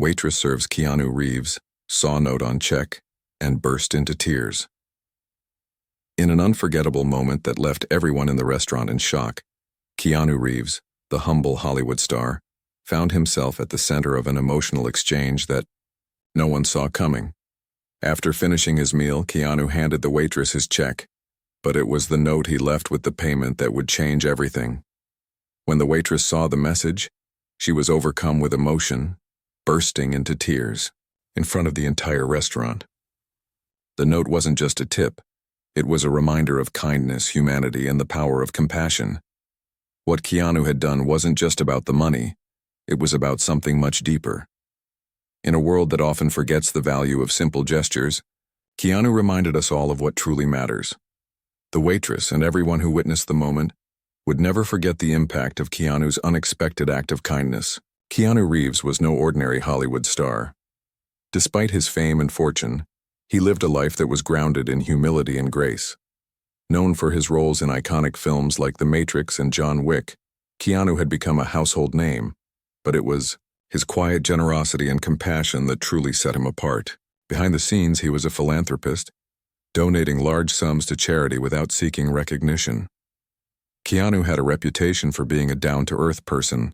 Waitress serves Keanu Reeves, saw note on check, and burst into tears. In an unforgettable moment that left everyone in the restaurant in shock, Keanu Reeves, the humble Hollywood star, found himself at the center of an emotional exchange that no one saw coming. After finishing his meal, Keanu handed the waitress his check, but it was the note he left with the payment that would change everything. When the waitress saw the message, she was overcome with emotion, bursting into tears in front of the entire restaurant. The note wasn't just a tip. It was a reminder of kindness, humanity, and the power of compassion. What Keanu had done wasn't just about the money. It was about something much deeper. In a world that often forgets the value of simple gestures, Keanu reminded us all of what truly matters. The waitress and everyone who witnessed the moment would never forget the impact of Keanu's unexpected act of kindness. Keanu Reeves was no ordinary Hollywood star. Despite his fame and fortune, he lived a life that was grounded in humility and grace. Known for his roles in iconic films like The Matrix and John Wick, Keanu had become a household name, but it was his quiet generosity and compassion that truly set him apart. Behind the scenes, he was a philanthropist, donating large sums to charity without seeking recognition. Keanu had a reputation for being a down-to-earth person,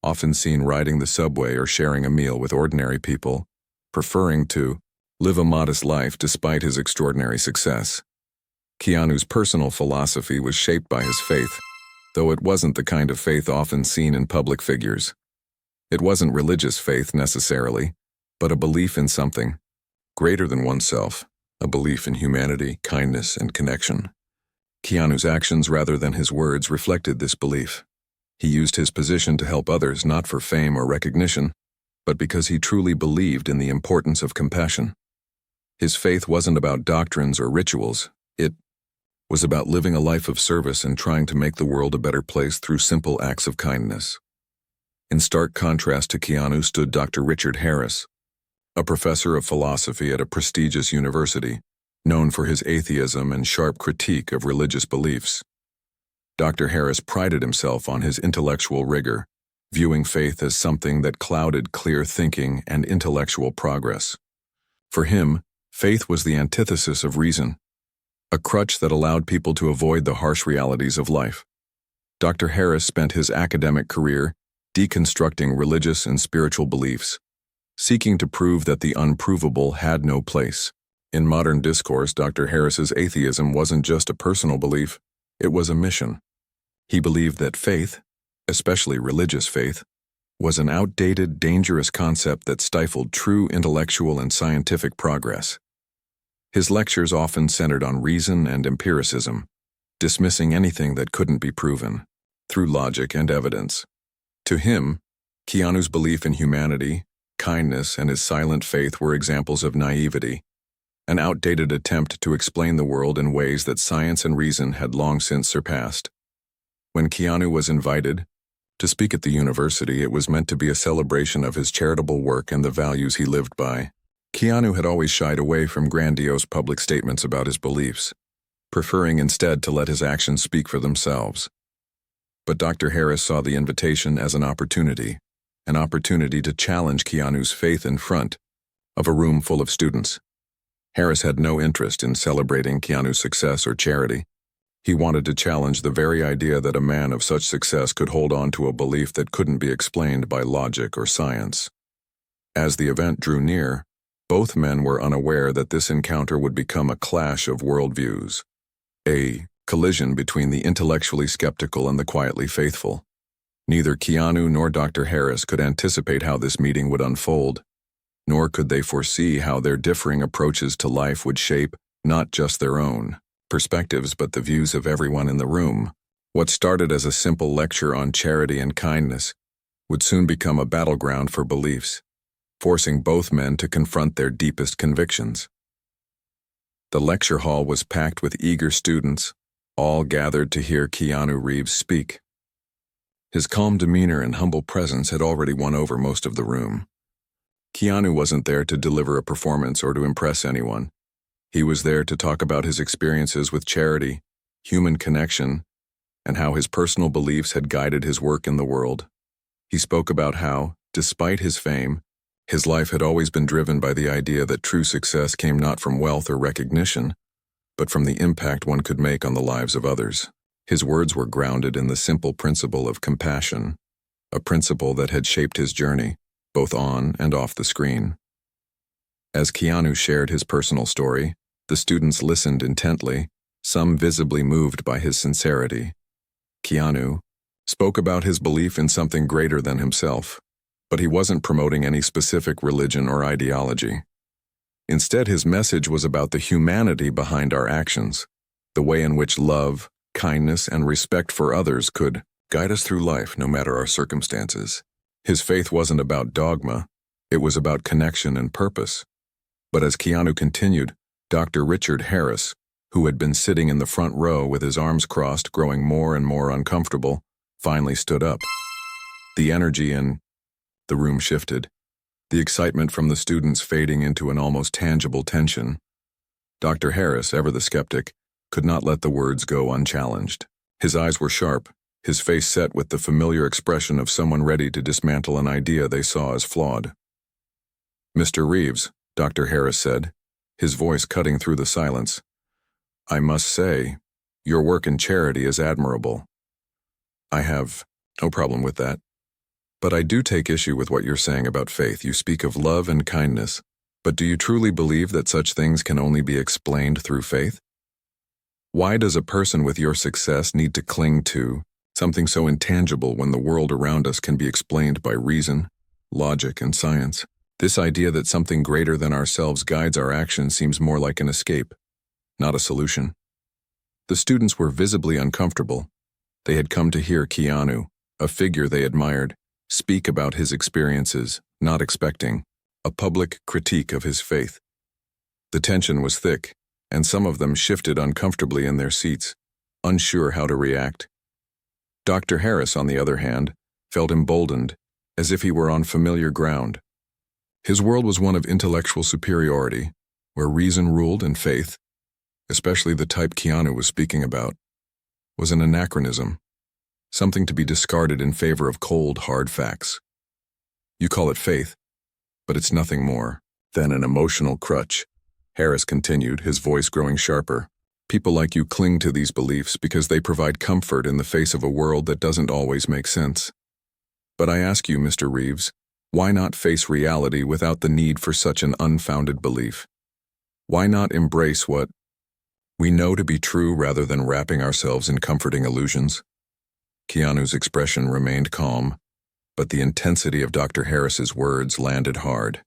often seen riding the subway or sharing a meal with ordinary people, preferring to live a modest life despite his extraordinary success. Keanu's personal philosophy was shaped by his faith, though it wasn't the kind of faith often seen in public figures. It wasn't religious faith necessarily, but a belief in something greater than oneself, a belief in humanity, kindness, and connection. Keanu's actions rather than his words reflected this belief. He used his position to help others not for fame or recognition, but because he truly believed in the importance of compassion. His faith wasn't about doctrines or rituals. It was about living a life of service and trying to make the world a better place through simple acts of kindness. In stark contrast to Keanu stood Dr. Richard Harris, a professor of philosophy at a prestigious university, known for his atheism and sharp critique of religious beliefs. Dr. Harris prided himself on his intellectual rigor, viewing faith as something that clouded clear thinking and intellectual progress. For him, faith was the antithesis of reason, a crutch that allowed people to avoid the harsh realities of life. Dr. Harris spent his academic career deconstructing religious and spiritual beliefs, seeking to prove that the unprovable had no place. In modern discourse, Dr. Harris's atheism wasn't just a personal belief, it was a mission. He believed that faith, especially religious faith, was an outdated, dangerous concept that stifled true intellectual and scientific progress. His lectures often centered on reason and empiricism, dismissing anything that couldn't be proven through logic and evidence. To him, Keanu's belief in humanity, kindness, and his silent faith were examples of naivety, an outdated attempt to explain the world in ways that science and reason had long since surpassed. When Keanu was invited to speak at the university, it was meant to be a celebration of his charitable work and the values he lived by. Keanu had always shied away from grandiose public statements about his beliefs, preferring instead to let his actions speak for themselves. But Dr. Harris saw the invitation as an opportunity to challenge Keanu's faith in front of a room full of students. Harris had no interest in celebrating Keanu's success or charity. He wanted to challenge the very idea that a man of such success could hold on to a belief that couldn't be explained by logic or science. As the event drew near, both men were unaware that this encounter would become a clash of worldviews, a collision between the intellectually skeptical and the quietly faithful. Neither Keanu nor Dr. Harris could anticipate how this meeting would unfold, nor could they foresee how their differing approaches to life would shape not just their own perspectives but the views of everyone in the room. What started as a simple lecture on charity and kindness would soon become a battleground for beliefs, forcing both men to confront their deepest convictions. The lecture hall was packed with eager students, all gathered to hear Keanu Reeves speak. His calm demeanor and humble presence had already won over most of the room. Keanu wasn't there to deliver a performance or to impress anyone. He was there to talk about his experiences with charity, human connection, and how his personal beliefs had guided his work in the world. He spoke about how, despite his fame, His life had always been driven by the idea that true success came not from wealth or recognition, but from the impact one could make on the lives of others. His words were grounded in the simple principle of compassion, a principle that had shaped his journey, both on and off the screen. As Keanu shared his personal story, the students listened intently, some visibly moved by his sincerity. Keanu spoke about his belief in something greater than himself, but he wasn't promoting any specific religion or ideology. Instead, his message was about the humanity behind our actions, the way in which love, kindness, and respect for others could guide us through life no matter our circumstances. His faith wasn't about dogma, it was about connection and purpose. But as Keanu continued, Dr. Richard Harris, who had been sitting in the front row with his arms crossed, growing more and more uncomfortable, finally stood up. The energy in the room shifted, the excitement from the students fading into an almost tangible tension. Dr. Harris, ever the skeptic, could not let the words go unchallenged. His eyes were sharp, his face set with the familiar expression of someone ready to dismantle an idea they saw as flawed. "Mr. Reeves," Dr. Harris said, his voice cutting through the silence, "I must say, your work in charity is admirable. I have no problem with that. But I do take issue with what you're saying about faith. You speak of love and kindness, but do you truly believe that such things can only be explained through faith? Why does a person with your success need to cling to something so intangible when the world around us can be explained by reason, logic, and science? This idea that something greater than ourselves guides our actions seems more like an escape, not a solution." The students were visibly uncomfortable. They had come to hear Keanu, a figure they admired, speak about his experiences, not expecting a public critique of his faith. The tension was thick, and some of them shifted uncomfortably in their seats, unsure how to react. Dr. Harris, on the other hand, felt emboldened, as if he were on familiar ground. His world was one of intellectual superiority, where reason ruled and faith, especially the type Keanu was speaking about, was an anachronism, something to be discarded in favor of cold, hard facts. You call it faith, but it's nothing more than an emotional crutch, Harris continued, his voice growing sharper. People like you cling to these beliefs because they provide comfort in the face of a world that doesn't always make sense. But I ask you, Mr. Reeves, why not face reality without the need for such an unfounded belief? Why not embrace what we know to be true rather than wrapping ourselves in comforting illusions? Keanu's expression remained calm, but the intensity of Dr. Harris's words landed hard.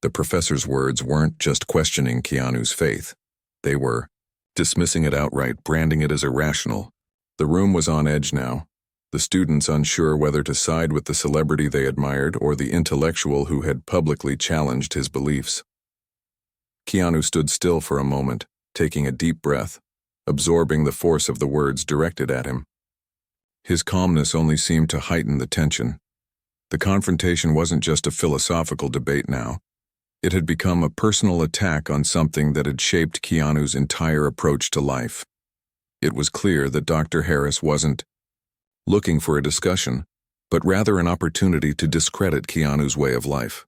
The professor's words weren't just questioning Keanu's faith. They were dismissing it outright, branding it as irrational. The room was on edge now, the students unsure whether to side with the celebrity they admired or the intellectual who had publicly challenged his beliefs. Keanu stood still for a moment, taking a deep breath, absorbing the force of the words directed at him. His calmness only seemed to heighten the tension. The confrontation wasn't just a philosophical debate now. It had become a personal attack on something that had shaped Keanu's entire approach to life. It was clear that Dr. Harris wasn't looking for a discussion, but rather an opportunity to discredit Keanu's way of life.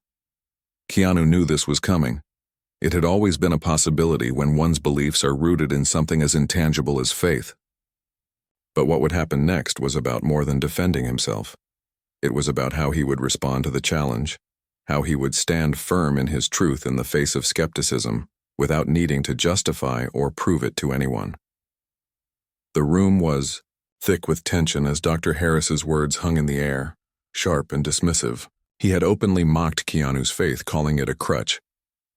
Keanu knew this was coming. It had always been a possibility when one's beliefs are rooted in something as intangible as faith. But what would happen next was about more than defending himself. It was about how he would respond to the challenge, how he would stand firm in his truth in the face of skepticism, without needing to justify or prove it to anyone. The room was thick with tension as Dr. Harris's words hung in the air, sharp and dismissive. He had openly mocked Keanu's faith, calling it a crutch,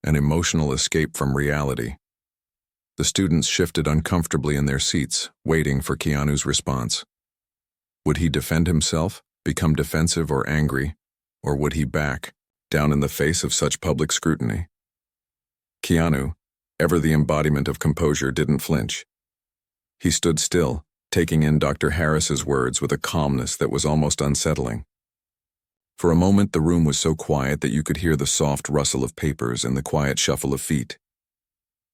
an emotional escape from reality. The students shifted uncomfortably in their seats, waiting for Keanu's response. Would he defend himself, become defensive or angry, or would he back down in the face of such public scrutiny? Keanu, ever the embodiment of composure, didn't flinch. He stood still, taking in Dr. Harris's words with a calmness that was almost unsettling. For a moment, the room was so quiet that you could hear the soft rustle of papers and the quiet shuffle of feet.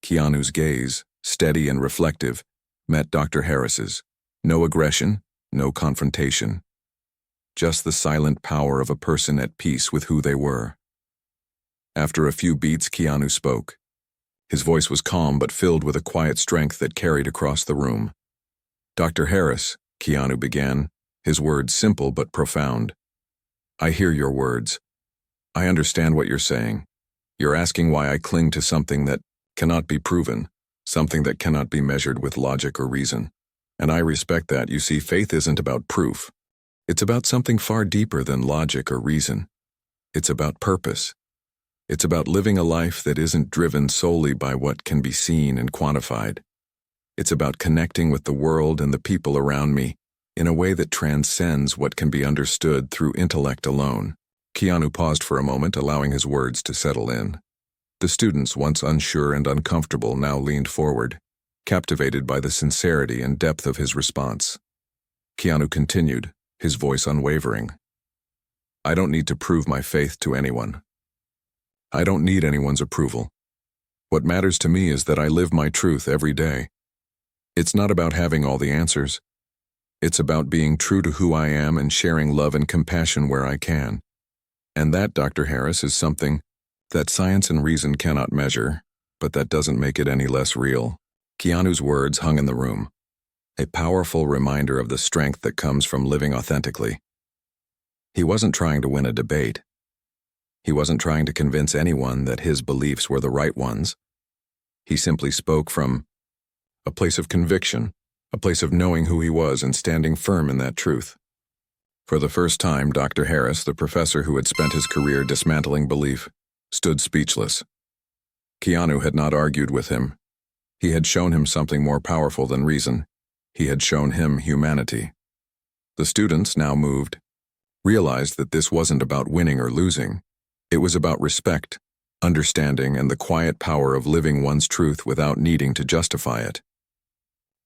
Keanu's gaze, steady and reflective, met Dr. Harris's. No aggression, no confrontation. Just the silent power of a person at peace with who they were. After a few beats, Keanu spoke. His voice was calm but filled with a quiet strength that carried across the room. "Dr. Harris," Keanu began, his words simple but profound. "I hear your words. I understand what you're saying. You're asking why I cling to something that cannot be proven, something that cannot be measured with logic or reason. And I respect that. You see, faith isn't about proof. It's about something far deeper than logic or reason. It's about purpose. It's about living a life that isn't driven solely by what can be seen and quantified. It's about connecting with the world and the people around me in a way that transcends what can be understood through intellect alone." Keanu paused for a moment, allowing his words to settle in. The students, once unsure and uncomfortable, now leaned forward, captivated by the sincerity and depth of his response. Keanu continued, his voice unwavering. "I don't need to prove my faith to anyone. I don't need anyone's approval. What matters to me is that I live my truth every day. It's not about having all the answers. It's about being true to who I am and sharing love and compassion where I can. And that, Dr. Harris, is something that science and reason cannot measure, but that doesn't make it any less real." Keanu's words hung in the room, a powerful reminder of the strength that comes from living authentically. He wasn't trying to win a debate. He wasn't trying to convince anyone that his beliefs were the right ones. He simply spoke from a place of conviction, a place of knowing who he was and standing firm in that truth. For the first time, Dr. Harris, the professor who had spent his career dismantling belief, stood speechless. Keanu had not argued with him. He had shown him something more powerful than reason. He had shown him humanity. The students, now moved, realized that this wasn't about winning or losing. It was about respect, understanding, and the quiet power of living one's truth without needing to justify it.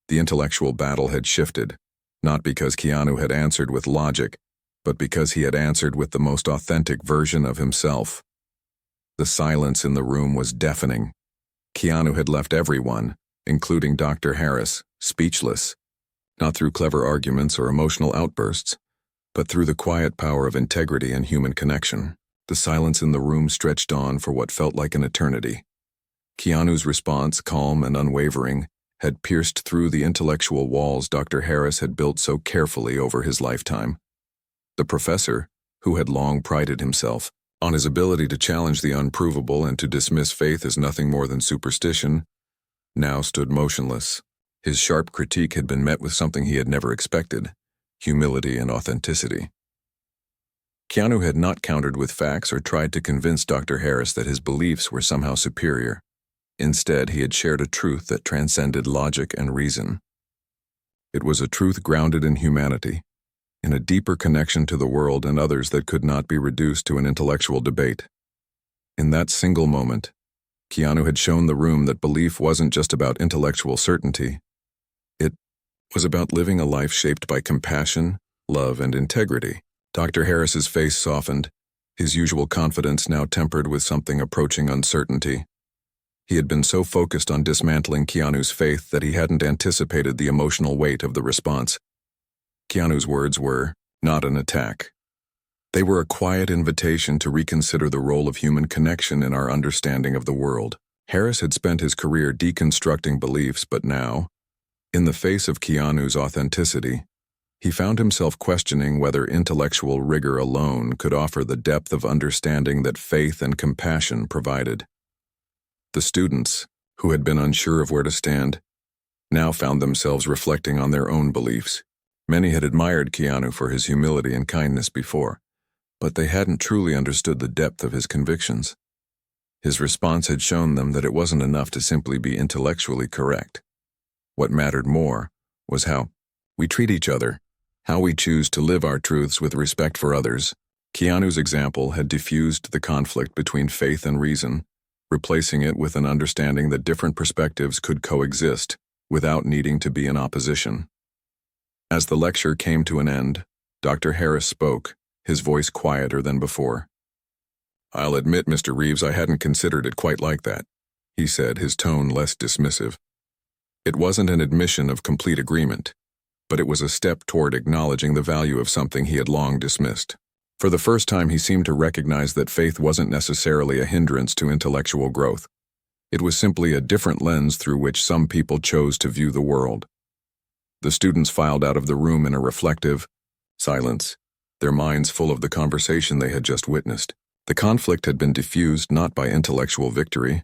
The intellectual battle had shifted, not because Keanu had answered with logic, but because he had answered with the most authentic version of himself. The silence in the room was deafening. Keanu had left everyone, including Dr. Harris, speechless, not through clever arguments or emotional outbursts, but through the quiet power of integrity and human connection. The silence in the room stretched on for what felt like an eternity. Keanu's response, calm and unwavering, had pierced through the intellectual walls Dr. Harris had built so carefully over his lifetime. The professor, who had long prided himself on his ability to challenge the unprovable and to dismiss faith as nothing more than superstition, now stood motionless. His sharp critique had been met with something he had never expected: humility and authenticity. Keanu had not countered with facts or tried to convince Dr. Harris that his beliefs were somehow superior. Instead, he had shared a truth that transcended logic and reason. It was a truth grounded in humanity, in a deeper connection to the world and others that could not be reduced to an intellectual debate. In that single moment, Keanu had shown the room that belief wasn't just about intellectual certainty. It was about living a life shaped by compassion, love, and integrity. Dr. Harris's face softened, his usual confidence now tempered with something approaching uncertainty. He had been so focused on dismantling Keanu's faith that he hadn't anticipated the emotional weight of the response. Keanu's words were not an attack. They were a quiet invitation to reconsider the role of human connection in our understanding of the world. Harris had spent his career deconstructing beliefs, but now, in the face of Keanu's authenticity, he found himself questioning whether intellectual rigor alone could offer the depth of understanding that faith and compassion provided. The students, who had been unsure of where to stand, now found themselves reflecting on their own beliefs. Many had admired Keanu for his humility and kindness before, but they hadn't truly understood the depth of his convictions. His response had shown them that it wasn't enough to simply be intellectually correct. What mattered more was how we treat each other, how we choose to live our truths with respect for others. Keanu's example had diffused the conflict between faith and reason, replacing it with an understanding that different perspectives could coexist without needing to be in opposition. As the lecture came to an end, Dr. Harris spoke, his voice quieter than before. "I'll admit, Mr. Reeves, I hadn't considered it quite like that," he said, his tone less dismissive. It wasn't an admission of complete agreement, but it was a step toward acknowledging the value of something he had long dismissed. For the first time, he seemed to recognize that faith wasn't necessarily a hindrance to intellectual growth. It was simply a different lens through which some people chose to view the world. The students filed out of the room in a reflective silence, their minds full of the conversation they had just witnessed. The conflict had been diffused not by intellectual victory,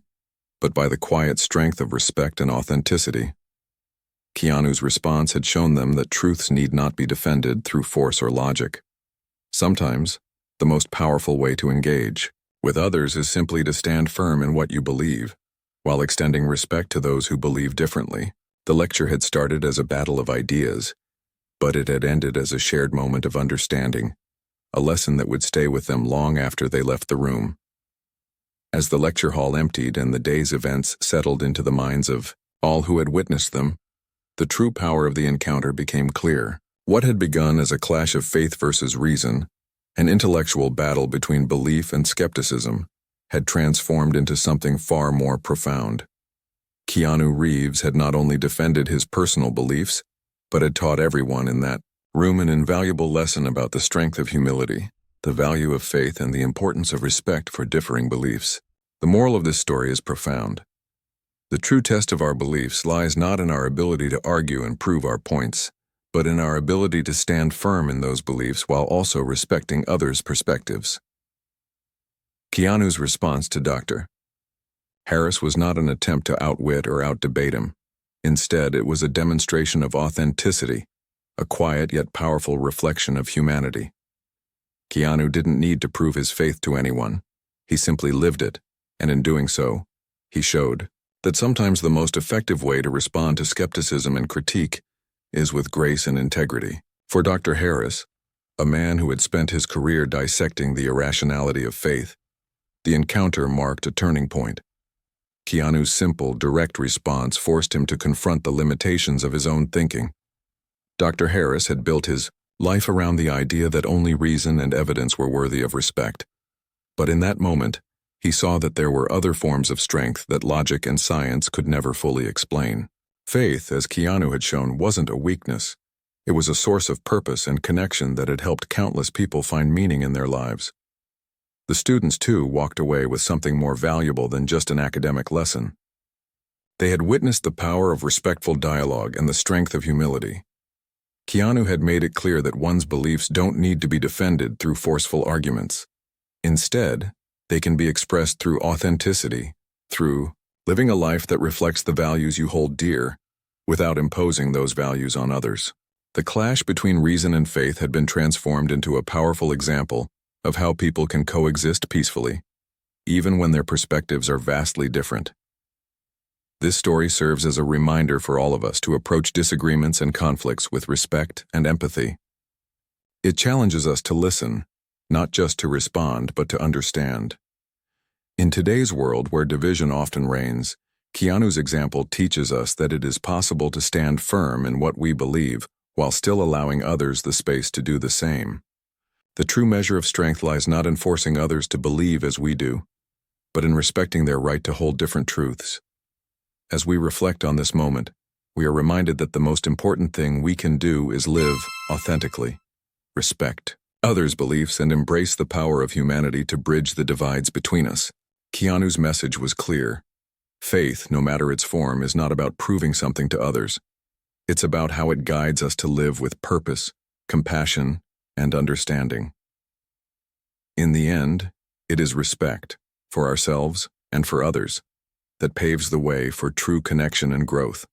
but by the quiet strength of respect and authenticity. Keanu's response had shown them that truths need not be defended through force or logic. Sometimes, the most powerful way to engage with others is simply to stand firm in what you believe, while extending respect to those who believe differently. The lecture had started as a battle of ideas, but it had ended as a shared moment of understanding, a lesson that would stay with them long after they left the room. As the lecture hall emptied and the day's events settled into the minds of all who had witnessed them, the true power of the encounter became clear. What had begun as a clash of faith versus reason, an intellectual battle between belief and skepticism, had transformed into something far more profound. Keanu Reeves had not only defended his personal beliefs, but had taught everyone in that room an invaluable lesson about the strength of humility, the value of faith, and the importance of respect for differing beliefs. The moral of this story is profound. The true test of our beliefs lies not in our ability to argue and prove our points, but in our ability to stand firm in those beliefs while also respecting others' perspectives. Keanu's response to Dr. Harris was not an attempt to outwit or outdebate him. Instead, it was a demonstration of authenticity, a quiet yet powerful reflection of humanity. Keanu didn't need to prove his faith to anyone. He simply lived it, and in doing so, he showed that sometimes the most effective way to respond to skepticism and critique is with grace and integrity. For Dr. Harris, a man who had spent his career dissecting the irrationality of faith, the encounter marked a turning point. Keanu's simple, direct response forced him to confront the limitations of his own thinking. Dr. Harris had built his life around the idea that only reason and evidence were worthy of respect. But in that moment, he saw that there were other forms of strength that logic and science could never fully explain. Faith, as Keanu had shown, wasn't a weakness. It was a source of purpose and connection that had helped countless people find meaning in their lives. The students, too, walked away with something more valuable than just an academic lesson. They had witnessed the power of respectful dialogue and the strength of humility. Keanu had made it clear that one's beliefs don't need to be defended through forceful arguments. Instead, they can be expressed through authenticity, through living a life that reflects the values you hold dear, without imposing those values on others. The clash between reason and faith had been transformed into a powerful example of how people can coexist peacefully, even when their perspectives are vastly different. This story serves as a reminder for all of us to approach disagreements and conflicts with respect and empathy. It challenges us to listen, not just to respond, but to understand. In today's world where division often reigns, Keanu's example teaches us that it is possible to stand firm in what we believe while still allowing others the space to do the same. The true measure of strength lies not in forcing others to believe as we do, but in respecting their right to hold different truths. As we reflect on this moment, we are reminded that the most important thing we can do is live authentically, respect others' beliefs, and embrace the power of humanity to bridge the divides between us. Keanu's message was clear. Faith, no matter its form, is not about proving something to others. It's about how it guides us to live with purpose, compassion, and understanding. In the end, it is respect for ourselves and for others that paves the way for true connection and growth.